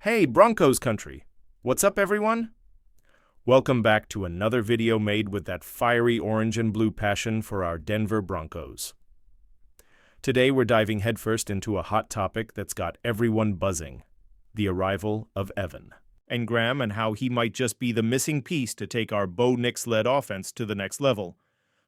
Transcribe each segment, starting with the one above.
Hey, Broncos country! What's up, everyone? Welcome back to another video made with that fiery orange and blue passion for our Denver Broncos. Today we're diving headfirst into a hot topic that's got everyone buzzing: the arrival of Evan Engram and how he might just be the missing piece to take our Bo Nix-led offense to the next level.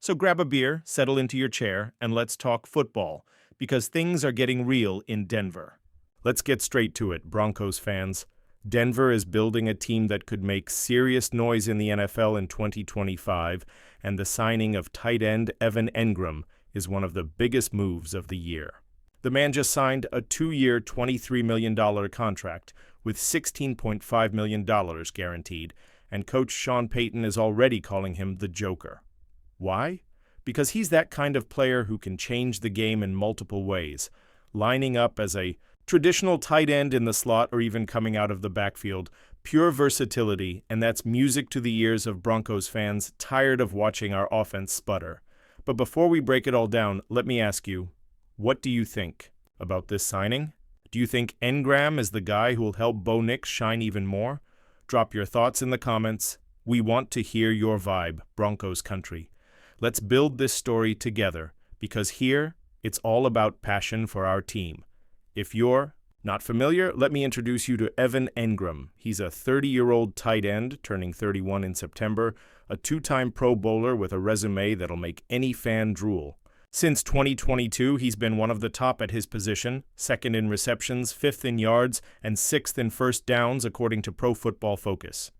So grab a beer, settle into your chair, and let's talk football, because things are getting real in Denver. Let's get straight to it, Broncos fans. Denver is building a team that could make serious noise in the NFL in 2025, and the signing of tight end Evan Engram is one of the biggest moves of the year. The man just signed a 2-year, $23 million contract with $16.5 million guaranteed, and Coach Sean Payton is already calling him the Joker. Why? Because he's that kind of player who can change the game in multiple ways, lining up as a traditional tight end in the slot or even coming out of the backfield. Pure versatility, and that's music to the ears of Broncos fans tired of watching our offense sputter. But before we break it all down, let me ask you, what do you think about this signing? Do you think Engram is the guy who will help Bo Nix shine even more? Drop your thoughts in the comments. We want to hear your vibe, Broncos country. Let's build this story together, because here, it's all about passion for our team. If you're not familiar, let me introduce you to Evan Engram. He's a 30-year-old tight end, turning 31 in September, a 2-time Pro Bowler with a resume that'll make any fan drool. Since 2022, he's been one of the top at his position, 2nd in receptions, 5th in yards, and 6th in first downs, according to Pro Football Focus.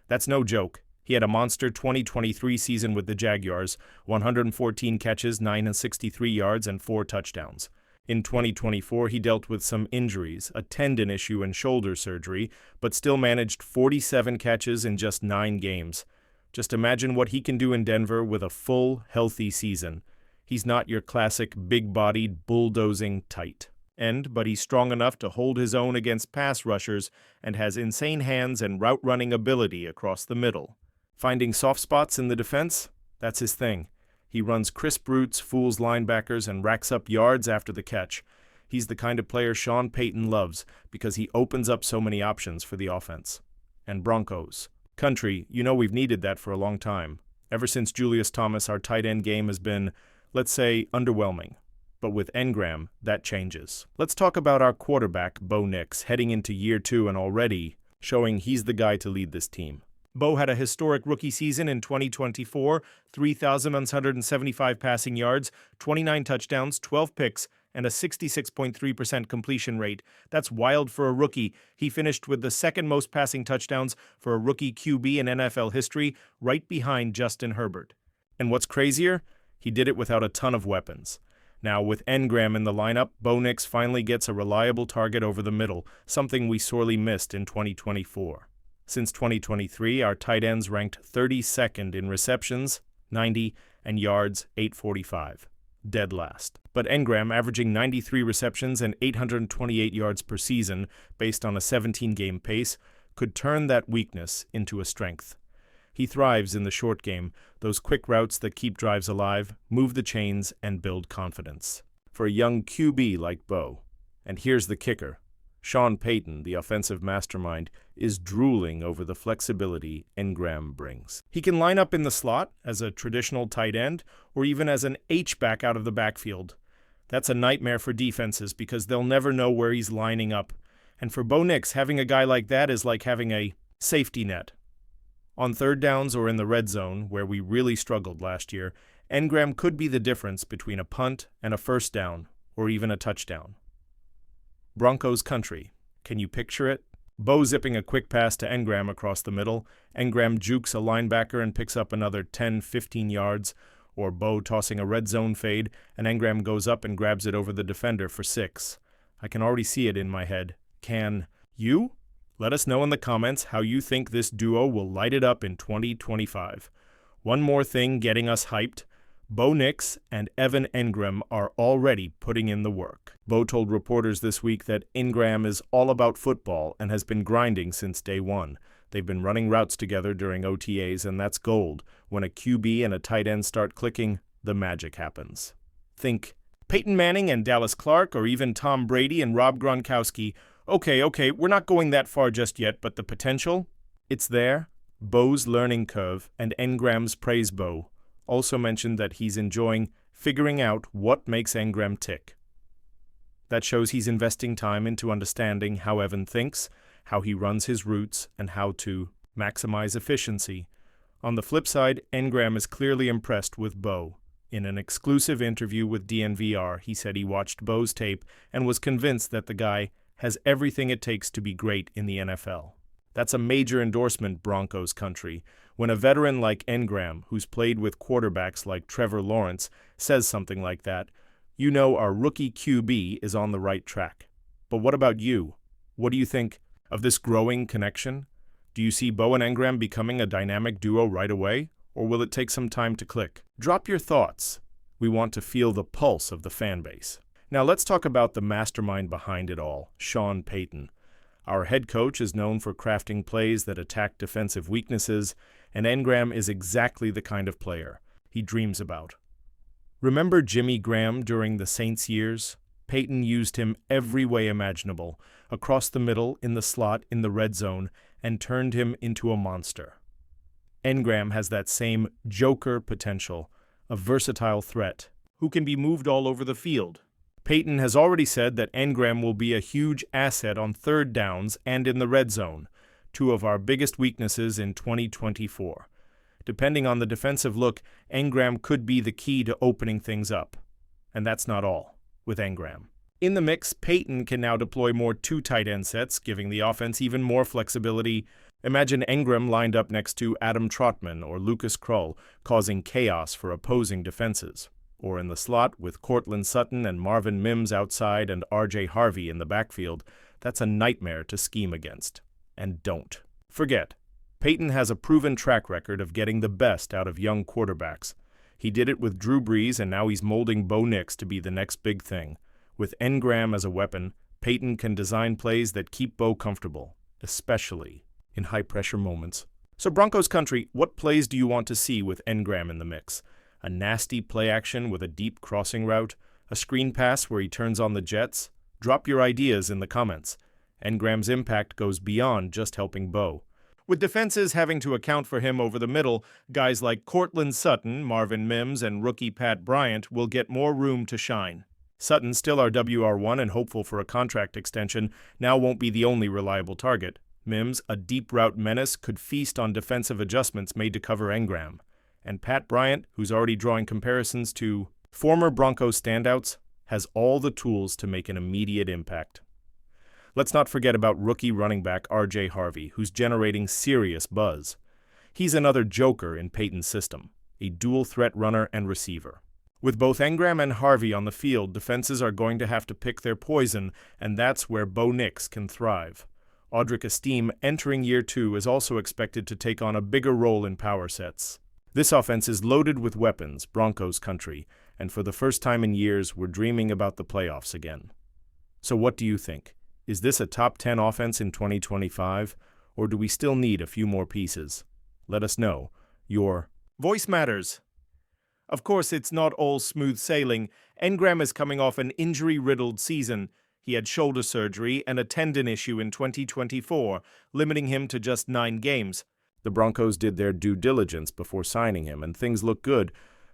That's no joke. He had a monster 2023 season with the Jaguars, 114 catches, 963 yards, and 4 touchdowns. In 2024, he dealt with some injuries, a tendon issue and shoulder surgery, but still managed 47 catches in just 9 games. Just imagine what he can do in Denver with a full, healthy season. He's not your classic big-bodied, bulldozing tight end, but he's strong enough to hold his own against pass rushers and has insane hands and route-running ability across the middle. Finding soft spots in the defense? That's his thing. He runs crisp routes, fools linebackers, and racks up yards after the catch. He's the kind of player Sean Payton loves because he opens up so many options for the offense. And Broncos country, you know we've needed that for a long time. Ever since Julius Thomas, our tight end game has been, let's say, underwhelming. But with Engram, that changes. Let's talk about our quarterback, Bo Nix, heading into year 2 and already showing he's the guy to lead this team. Bo had a historic rookie season in 2024, 3,175 passing yards, 29 touchdowns, 12 picks, and a 66.3% completion rate. That's wild for a rookie. He finished with the second most passing touchdowns for a rookie QB in NFL history, right behind Justin Herbert. And what's crazier? He did it without a ton of weapons. Now, with Engram in the lineup, Bo Nix finally gets a reliable target over the middle, something we sorely missed in 2024. Since 2023, our tight ends ranked 32nd in receptions, 90, and yards, 845. Dead last. But Engram, averaging 93 receptions and 828 yards per season based on a 17-game pace, could turn that weakness into a strength. He thrives in the short game, those quick routes that keep drives alive, move the chains, and build confidence. For a young QB like Bo. And here's the kicker. Sean Payton, the offensive mastermind, is drooling over the flexibility Engram brings. He can line up in the slot as a traditional tight end or even as an H-back out of the backfield. That's a nightmare for defenses because they'll never know where he's lining up. And for Bo Nix, having a guy like that is like having a safety net. On third downs or in the red zone, where we really struggled last year, Engram could be the difference between a punt and a first down or even a touchdown. Broncos country. Can you picture it? Bo zipping a quick pass to Engram across the middle. Engram jukes a linebacker and picks up another 10-15 yards. Or Bo tossing a red zone fade, and Engram goes up and grabs it over the defender for 6. I can already see it in my head. Can you? Let us know in the comments how you think this duo will light it up in 2025. One more thing getting us hyped. Bo Nix and Evan Engram are already putting in the work. Bo told reporters this week that Engram is all about football and has been grinding since day one. They've been running routes together during OTAs, and that's gold. When a QB and a tight end start clicking, the magic happens. Think Peyton Manning and Dallas Clark, or even Tom Brady and Rob Gronkowski. Okay, we're not going that far just yet, but the potential? It's there. Bo's learning curve and Engram's praise Bo also mentioned that he's enjoying figuring out what makes Engram tick. That shows he's investing time into understanding how Evan thinks, how he runs his routes, and how to maximize efficiency. On the flip side, Engram is clearly impressed with Bo. In an exclusive interview with DNVR, he said he watched Bo's tape and was convinced that the guy has everything it takes to be great in the NFL. That's a major endorsement, Broncos country. When a veteran like Engram, who's played with quarterbacks like Trevor Lawrence, says something like that, you know our rookie QB is on the right track. But what about you? What do you think of this growing connection? Do you see Bo and Engram becoming a dynamic duo right away, or will it take some time to click? Drop your thoughts. We want to feel the pulse of the fan base. Now let's talk about the mastermind behind it all, Sean Payton. Our head coach is known for crafting plays that attack defensive weaknesses, and Engram is exactly the kind of player he dreams about. Remember Jimmy Graham during the Saints years? Payton used him every way imaginable, across the middle, in the slot, in the red zone, and turned him into a monster. Engram has that same joker potential, a versatile threat, who can be moved all over the field. Payton has already said that Engram will be a huge asset on third downs and in the red zone, two of our biggest weaknesses in 2024. Depending on the defensive look, Engram could be the key to opening things up. And that's not all with Engram. In the mix, Payton can now deploy more two tight end sets, giving the offense even more flexibility. Imagine Engram lined up next to Adam Trotman or Lucas Krull, causing chaos for opposing defenses. Or in the slot with Cortland Sutton and Marvin Mims outside and R.J. Harvey in the backfield. That's a nightmare to scheme against. And don't forget, Payton has a proven track record of getting the best out of young quarterbacks. He did it with Drew Brees, and now he's molding Bo Nix to be the next big thing. With Engram as a weapon, Payton can design plays that keep Bo comfortable, especially in high-pressure moments. So Broncos country, what plays do you want to see with Engram in the mix? A nasty play action with a deep crossing route? A screen pass where he turns on the jets? Drop your ideas in the comments. Engram's impact goes beyond just helping Bo. With defenses having to account for him over the middle, guys like Cortland Sutton, Marvin Mims, and rookie Pat Bryant will get more room to shine. Sutton, still our WR1 and hopeful for a contract extension, now won't be the only reliable target. Mims, a deep route menace, could feast on defensive adjustments made to cover Engram. And Pat Bryant, who's already drawing comparisons to former Broncos standouts, has all the tools to make an immediate impact. Let's not forget about rookie running back R.J. Harvey, who's generating serious buzz. He's another joker in Payton's system, a dual-threat runner and receiver. With both Engram and Harvey on the field, defenses are going to have to pick their poison, and that's where Bo Nix can thrive. Audric Estime, entering year 2, is also expected to take on a bigger role in power sets. This offense is loaded with weapons, Broncos country, and for the first time in years, we're dreaming about the playoffs again. So what do you think? Is this a top 10 offense in 2025, or do we still need a few more pieces? Let us know. Your voice matters. Of course, it's not all smooth sailing. Engram is coming off an injury-riddled season. He had shoulder surgery and a tendon issue in 2024, limiting him to just 9 games. The Broncos did their due diligence before signing him, and things look good.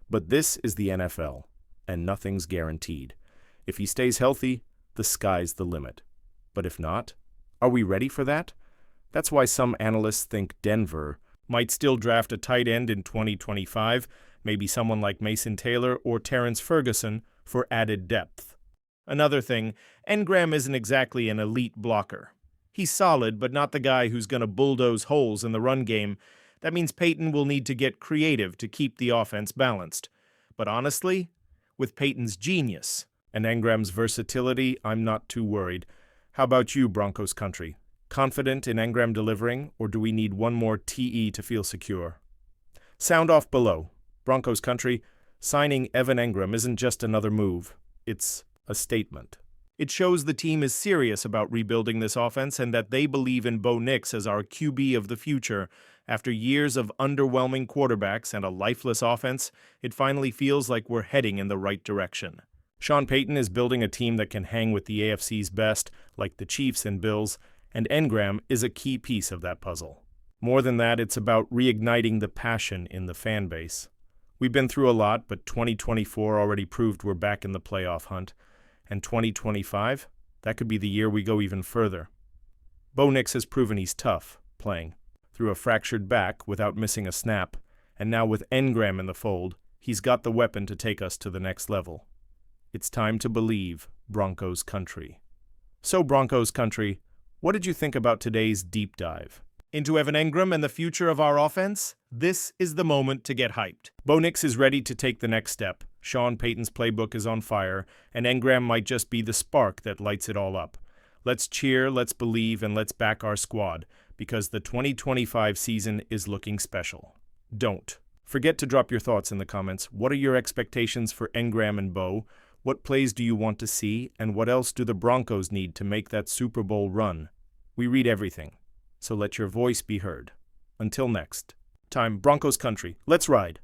But this is the NFL, and nothing's guaranteed. If he stays healthy, the sky's the limit. But if not, are we ready for that? That's why some analysts think Denver might still draft a tight end in 2025, maybe someone like Mason Taylor or Terrence Ferguson for added depth. Another thing, Engram isn't exactly an elite blocker. He's solid, but not the guy who's going to bulldoze holes in the run game. That means Payton will need to get creative to keep the offense balanced. But honestly, with Payton's genius and Engram's versatility, I'm not too worried. How about you, Broncos country? Confident in Engram delivering, or do we need one more TE to feel secure? Sound off below. Broncos country, signing Evan Engram isn't just another move. It's a statement. It shows the team is serious about rebuilding this offense and that they believe in Bo Nix as our QB of the future. After years of underwhelming quarterbacks and a lifeless offense, it finally feels like we're heading in the right direction. Sean Payton is building a team that can hang with the AFC's best, like the Chiefs and Bills, and Engram is a key piece of that puzzle. More than that, it's about reigniting the passion in the fan base. We've been through a lot, but 2024 already proved we're back in the playoff hunt. And 2025? That could be the year we go even further. Bo Nix has proven he's tough, playing through a fractured back without missing a snap, and now with Engram in the fold, he's got the weapon to take us to the next level. It's time to believe, Broncos country. So, Broncos country, what did you think about today's deep dive into Evan Engram and the future of our offense? This is the moment to get hyped. Bo Nix is ready to take the next step. Sean Payton's playbook is on fire, and Engram might just be the spark that lights it all up. Let's cheer, let's believe, and let's back our squad, because the 2025 season is looking special. Don't forget to drop your thoughts in the comments. What are your expectations for Engram and Bo? What plays do you want to see, and what else do the Broncos need to make that Super Bowl run? We read everything, so let your voice be heard. Until next time, Broncos country, let's ride.